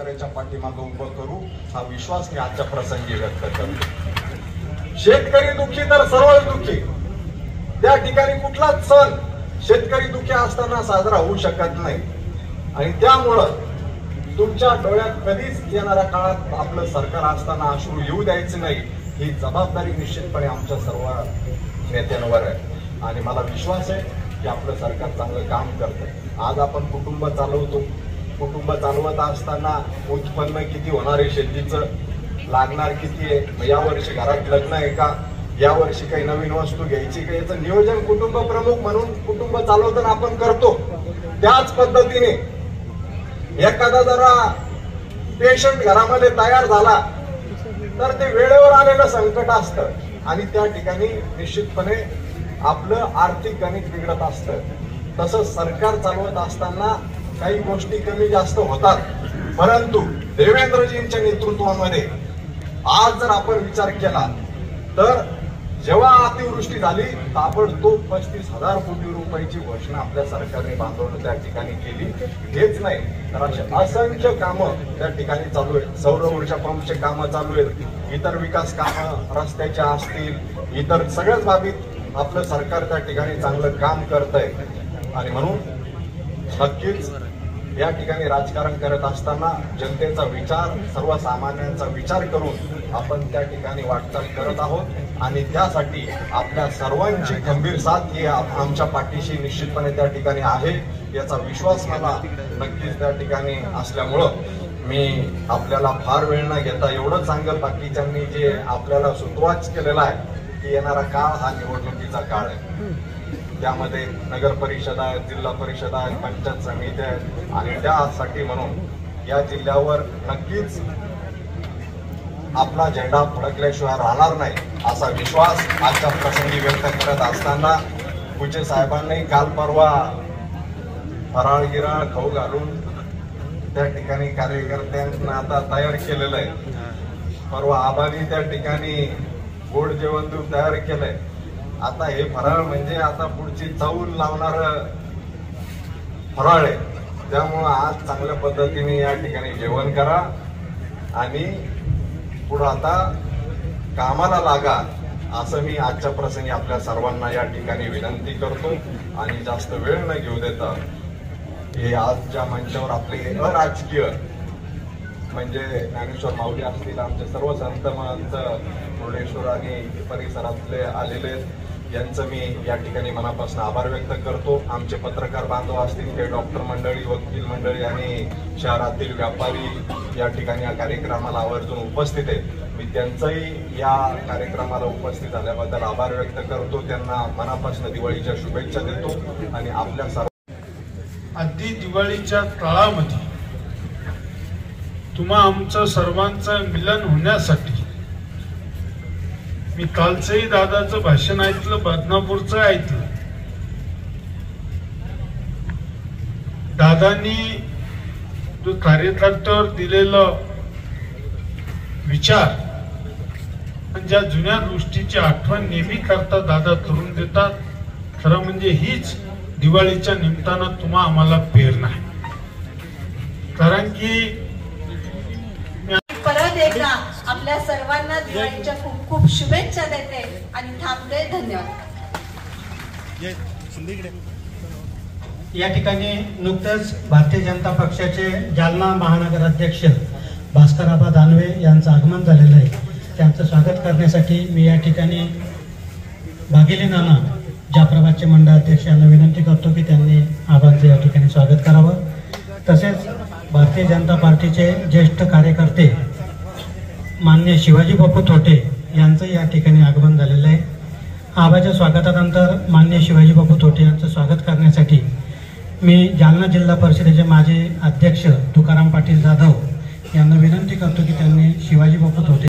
शेतकऱ्याच्या पाठीमागे उभं करू हा विश्वास मी आजच्या प्रसंगी व्यक्त करतो। शेतकरी दुःखी तर सर्वच दुःखी। त्या ठिकाणी कुठलाच सण शेतकरी दुःखी असताना साजरा होऊ शकत नाही आणि त्यामुळं तुमच्या डोळ्यात कधीच येणाऱ्या काळात आपलं सरकार असताना अश्रू येऊ द्यायचे नाही, ही जबाबदारी निश्चितपणे आमच्या सर्व नेत्यांवर आहे आणि मला विश्वास आहे की आपलं सरकार चांगलं काम करतंय। आज आपण कुटुंब चालवतो, कुटुंब चालवत असताना उत्पन्न किती होणार आहे, शेतीचं लागणार किती आहे, यावर्षी घरात लग्न आहे का, यावर्षी काही नवीन वस्तू घ्यायची का, याचं नियोजन कुटुंब प्रमुख म्हणून कुटुंब चालवताना आपण करतो। त्याच पद्धतीने एखादा जरा पेशंट घरामध्ये तयार झाला तर ते वेळेवर आलेलं संकट असतं आणि त्या ठिकाणी निश्चितपणे आपलं आर्थिक गणित बिघडत असतं। तसंच सरकार चालवत असताना काही गोष्टी कमी जास्त होतात, परंतु देवेंद्रजींच्या नेतृत्वामध्ये आज जर आपण विचार केला तर जेव्हा अतिवृष्टी झाली ताबडतोब 35,000 कोटी रुपयाची घोषणा आपल्या सरकारने बांधवलं त्या ठिकाणी केली। हेच नाही तर असे असंख्य कामं त्या ठिकाणी चालू आहेत। सौर ऊर्जा पंपचे कामं चालू आहेत, इतर विकास कामं रस्त्याच्या असतील, इतर सगळ्याच बाबतीत आपलं सरकार त्या ठिकाणी चांगलं काम करतंय आणि म्हणून नक्कीच या ठिकाणी राजकारण करत असताना जनतेचा विचार, सर्वसामान्यांचा विचार करून आपण त्या ठिकाणी वाटचाल करत आहोत आणि त्यासाठी आपल्या सर्वांची खंबीर साथ ही आमच्या पाठीशी निश्चितपणे त्या ठिकाणी आहे, याचा विश्वास मला नक्कीच त्या ठिकाणी असल्यामुळं मी आपल्याला फार वेळ न घेता एवढं सांगत, बाकीच्यांनी जे आपल्याला सुतवाच केलेला आहे की येणारा काळ हा निवडणुकीचा काळ आहे। त्यामध्ये नगर परिषद आहेत, जिल्हा परिषद आहेत, पंचायत समिती आहेत आणि त्यासाठी म्हणून या जिल्ह्यावर नक्कीच आपला झेंडा फडकल्याशिवाय राहणार नाही असा विश्वास आजच्या प्रसंगी व्यक्त करत असताना कुचे साहेबांनी काल परवा फराळ गिराळ खाऊ घालून त्या ठिकाणी कार्यकर्त्यांना आता तयार केलेलं आहे। परवा आबांनी त्या ठिकाणी गोड जेवण देऊन तयार केलंय। आता हे फराळ म्हणजे आता पुढची चाऊल लावणार फराळ आहे, त्यामुळं आज चांगल्या पद्धतीने या ठिकाणी जेवण करा आणि पुढे आता कामाला लागा असं मी आजच्या प्रसंगी आपल्या सर्वांना या ठिकाणी विनंती करतो आणि जास्त वेळ न घेऊ देता हे आजच्या मंचावर आपले अराजकीय म्हणजे ज्ञानेश्वर माऊली असतील, आमचे सर्व संत महंत मुर्डेश्वर आणि परिसरातले आलेले यांचं मी या ठिकाणी मनापासून आभार व्यक्त करतो। आमचे पत्रकार बांधव असतील, काही डॉक्टर मंडळी, वकील मंडळी आणि शहरातील व्यापारी या ठिकाणी या कार्यक्रमाला आवर्जून उपस्थित आहेत, मी त्यांचाही या कार्यक्रमाला उपस्थित झाल्याबद्दल आभार व्यक्त करतो। त्यांना मनापासून दिवाळीच्या शुभेच्छा देतो आणि आपल्या सर्व अगदी दिवाळीच्या काळामध्ये तुम्हा आमचं सर्वांचं मिलन होण्यासाठी मी कालचंही दादाचं भाषण ऐकलं, बदनापूरचं ऐकलं। दादांनी जो कार्यकर्त्यावर दिलेलं विचार आणि ज्या जुन्या गोष्टीची आठवण नेहमी करता दादा करून देतात, खरं म्हणजे हीच दिवाळीच्या निमित्तानं तुम्हा आम्हाला प्रेरणा आहे। कारण की परत एकदा आपल्या सर्वांना दिवाळीच्या खूप खूप शुभेच्छा देते आणि थांबते। धन्यवाद। या ठिकाणी नुकतेच भारतीय जनता पक्षाचे जालना महानगर अध्यक्ष भास्करआबा दानवे यांचं आगमन झालेलं आहे। त्यांचं स्वागत करण्यासाठी मी या ठिकाणी भागिले नाना जाफराबादचे मंडळ अध्यक्ष यांना विनंती करतो की त्यांनी आबांचं या ठिकाणी स्वागत करावं। तसेच भारतीय जनता पार्टीचे ज्येष्ठ कार्यकर्ते माननीय शिवाजी बापू थोटे यांचं या ठिकाणी आगमन झालेलं आहे। आबाच्या स्वागतानंतर माननीय शिवाजी बापू थोटे यांचं स्वागत करण्यासाठी मी जालना जिल्हा परिषदेचे माजी अध्यक्ष तुकाराम पाटील जाधव यांना विनंती करतो की त्यांनी शिवाजी बापू थोटे